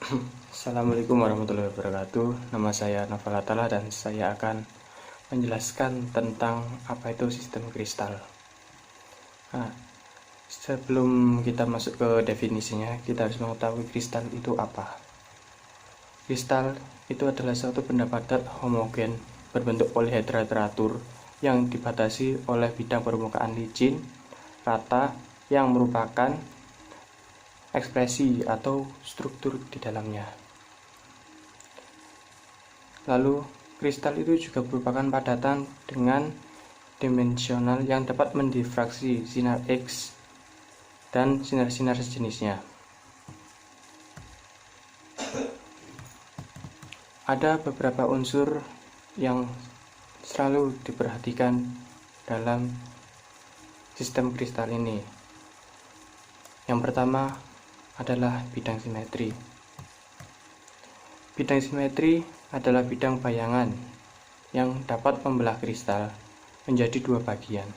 Assalamualaikum warahmatullahi wabarakatuh. Nama saya Novel Atala dan saya akan menjelaskan tentang apa itu sistem kristal. Nah, sebelum kita masuk ke definisinya, kita harus mengetahui kristal itu apa. Kristal itu adalah suatu benda padat homogen berbentuk polihedra teratur yang dibatasi oleh bidang permukaan licin, rata, yang merupakan ekspresi atau struktur di dalamnya. Lalu, kristal itu juga merupakan padatan dengan dimensional yang dapat mendifraksi sinar X dan sinar-sinar sejenisnya. Ada beberapa unsur yang selalu diperhatikan dalam sistem kristal ini. Yang pertama adalah bidang simetri. Bidang simetri adalah bidang bayangan yang dapat membelah kristal menjadi dua bagian,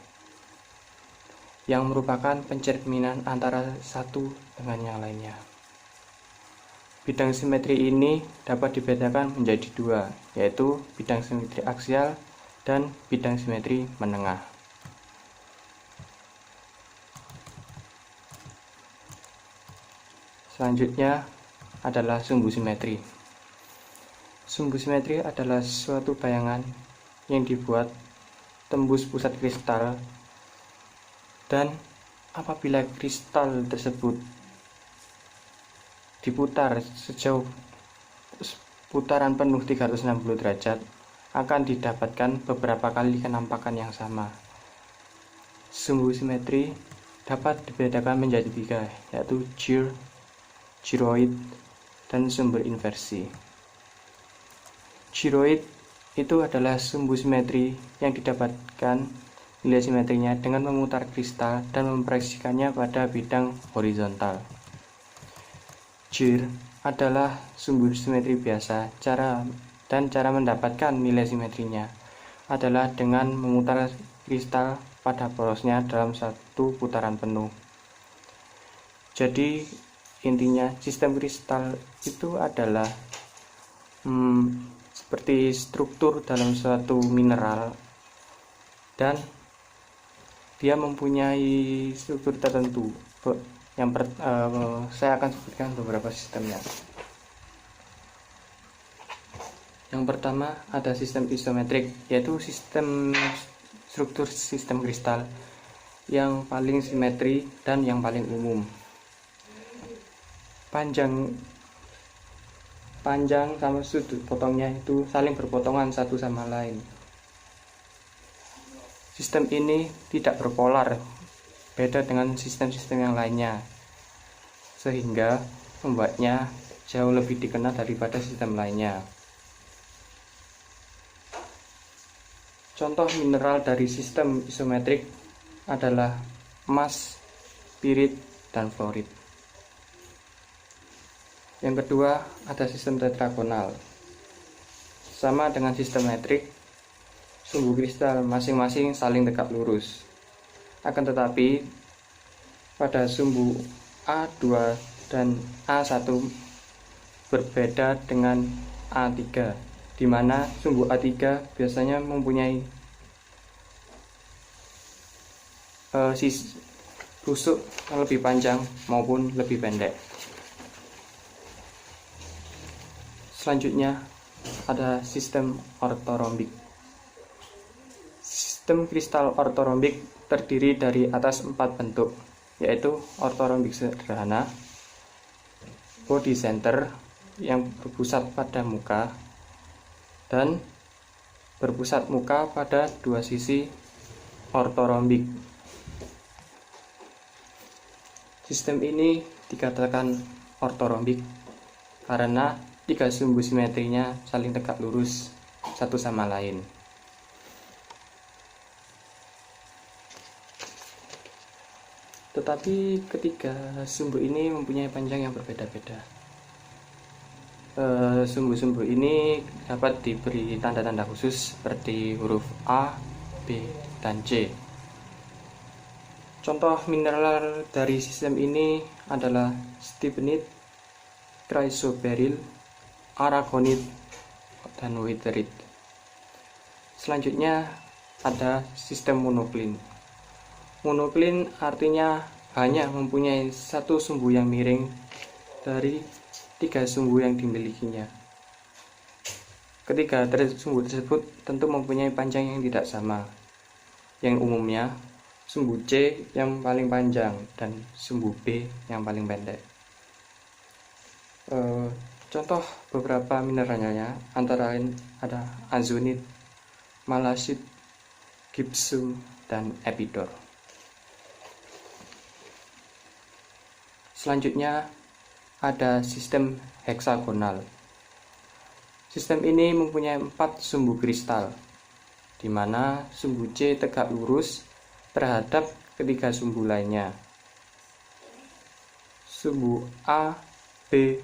yang merupakan pencerminan antara satu dengan yang lainnya. Bidang simetri ini dapat dibedakan menjadi dua, yaitu bidang simetri aksial dan bidang simetri menengah. Selanjutnya adalah sumbu simetri. Sumbu simetri adalah suatu bayangan yang dibuat tembus pusat kristal, dan apabila kristal tersebut diputar sejauh putaran penuh 360 derajat, akan didapatkan beberapa kali kenampakan yang sama. Sumbu simetri dapat dibedakan menjadi tiga, yaitu gyrr, gyroid, dan sumber inversi. Gyroid itu adalah sumbu simetri yang didapatkan nilai simetrinya dengan memutar kristal dan memproyeksikannya pada bidang horizontal. Gyrr adalah sumbu simetri biasa. Cara mendapatkan nilai simetrinya adalah dengan memutar kristal pada porosnya dalam satu putaran penuh. Jadi intinya sistem kristal itu adalah seperti struktur dalam suatu mineral, dan dia mempunyai struktur tertentu. Saya akan sebutkan beberapa sistemnya. Yang pertama ada sistem isometrik, yaitu struktur sistem kristal yang paling simetri dan yang paling umum. Panjang sama sudut potongnya itu saling berpotongan satu sama lain. Sistem ini tidak berpolar, beda dengan sistem-sistem yang lainnya, sehingga membuatnya jauh lebih dikenal daripada sistem lainnya. Contoh mineral dari sistem isometrik adalah emas, pirit, dan fluorid. Yang kedua ada sistem tetragonal. Sama dengan sistem metrik, sumbu kristal masing-masing saling tegak lurus. Akan tetapi pada sumbu A2 dan A1 berbeda dengan A3, di mana sumbu A3 biasanya mempunyai tusuk yang lebih panjang maupun lebih pendek. Selanjutnya ada sistem ortorombik. Sistem kristal ortorombik terdiri dari atas 4 bentuk, yaitu ortorombik sederhana, body center yang berpusat pada muka, dan berpusat muka pada dua sisi ortorombik. Sistem ini dikatakan ortorombik karena tiga sumbu simetrinya saling tegak lurus satu sama lain. Tetapi ketiga sumbu ini mempunyai panjang yang berbeda-beda. Sumbu-sumbu ini dapat diberi tanda-tanda khusus seperti huruf A, B, dan C. Contoh mineral dari sistem ini adalah stibnite, chrysoberyl, aragonit, dan witherite. Selanjutnya ada sistem monoklin. Monoklin artinya hanya mempunyai satu sumbu yang miring dari 3 sumbu yang dimilikinya. Ketiga sumbu tersebut tentu mempunyai panjang yang tidak sama, yang umumnya sumbu C yang paling panjang dan sumbu B yang paling pendek. Contoh beberapa mineralnya antara lain ada azonit, malasit, gypsum, dan epidor. Selanjutnya ada sistem heksagonal. Sistem ini mempunyai 4 sumbu kristal, di mana sumbu C tegak lurus terhadap ketiga sumbu lainnya. Sumbu A, B,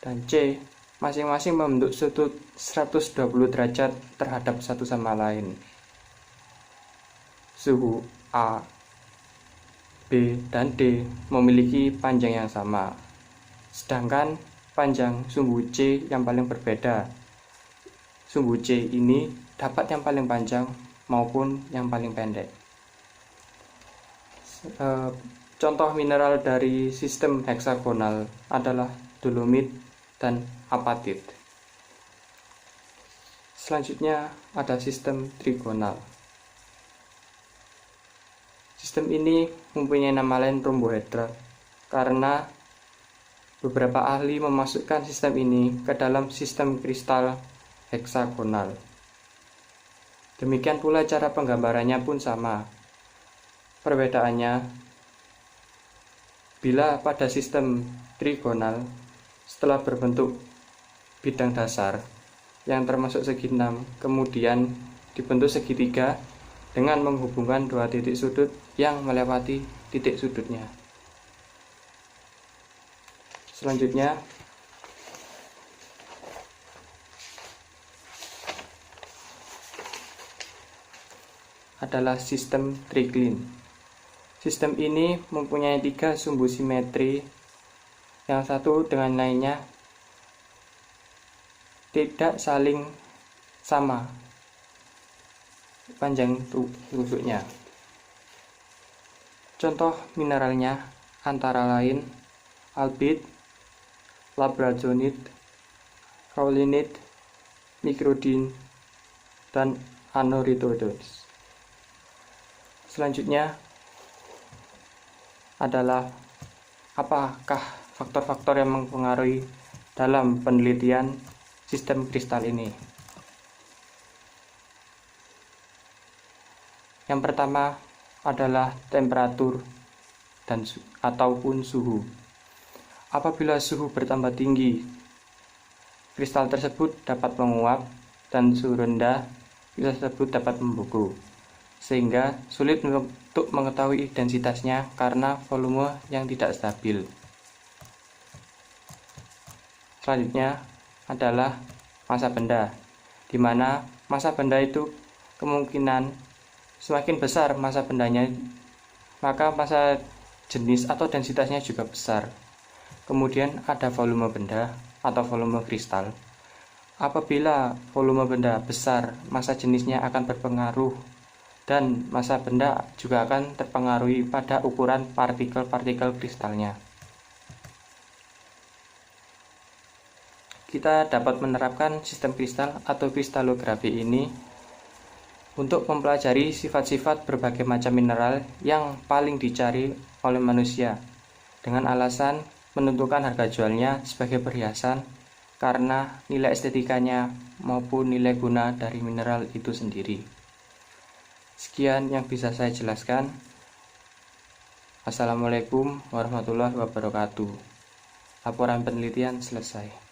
dan C masing-masing membentuk sudut 120 derajat terhadap satu sama lain. Sumbu A, B, dan D memiliki panjang yang sama, sedangkan panjang sumbu C yang paling berbeda. Sumbu C ini dapat yang paling panjang maupun yang paling pendek. Contoh mineral dari sistem heksagonal adalah dolomit dan apatit. Selanjutnya ada sistem trigonal. Sistem ini mempunyai nama lain rhombohedra karena beberapa ahli memasukkan sistem ini ke dalam sistem kristal heksagonal. Demikian pula cara penggambarannya pun sama. Perbedaannya, bila pada sistem trigonal setelah berbentuk bidang dasar yang termasuk segi 6 kemudian dibentuk segitiga dengan menghubungkan 2 titik sudut yang melewati titik sudutnya. Selanjutnya adalah sistem triklin. Sistem ini mempunyai 3 sumbu simetri yang satu dengan lainnya tidak saling sama panjang tusuknya. Contoh mineralnya antara lain albit, labrazonit, kaolinit, microdin, dan anoritodos. Selanjutnya adalah apakah faktor-faktor yang mempengaruhi dalam penelitian sistem kristal ini. Yang pertama adalah temperatur dan ataupun suhu. Apabila suhu bertambah tinggi, kristal tersebut dapat menguap, dan suhu rendah, kristal tersebut dapat membeku, sehingga sulit untuk mengetahui densitasnya karena volume yang tidak stabil. Selanjutnya adalah massa benda, di mana massa benda itu kemungkinan semakin besar massa bendanya, maka massa jenis atau densitasnya juga besar. Kemudian ada volume benda atau volume kristal. Apabila volume benda besar, massa jenisnya akan berpengaruh, dan massa benda juga akan terpengaruhi pada ukuran partikel-partikel kristalnya. Kita dapat menerapkan sistem kristal atau kristalografi ini untuk mempelajari sifat-sifat berbagai macam mineral yang paling dicari oleh manusia, dengan alasan menentukan harga jualnya sebagai perhiasan karena nilai estetikanya maupun nilai guna dari mineral itu sendiri. Sekian yang bisa saya jelaskan. Assalamualaikum warahmatullahi wabarakatuh. Laporan penelitian selesai.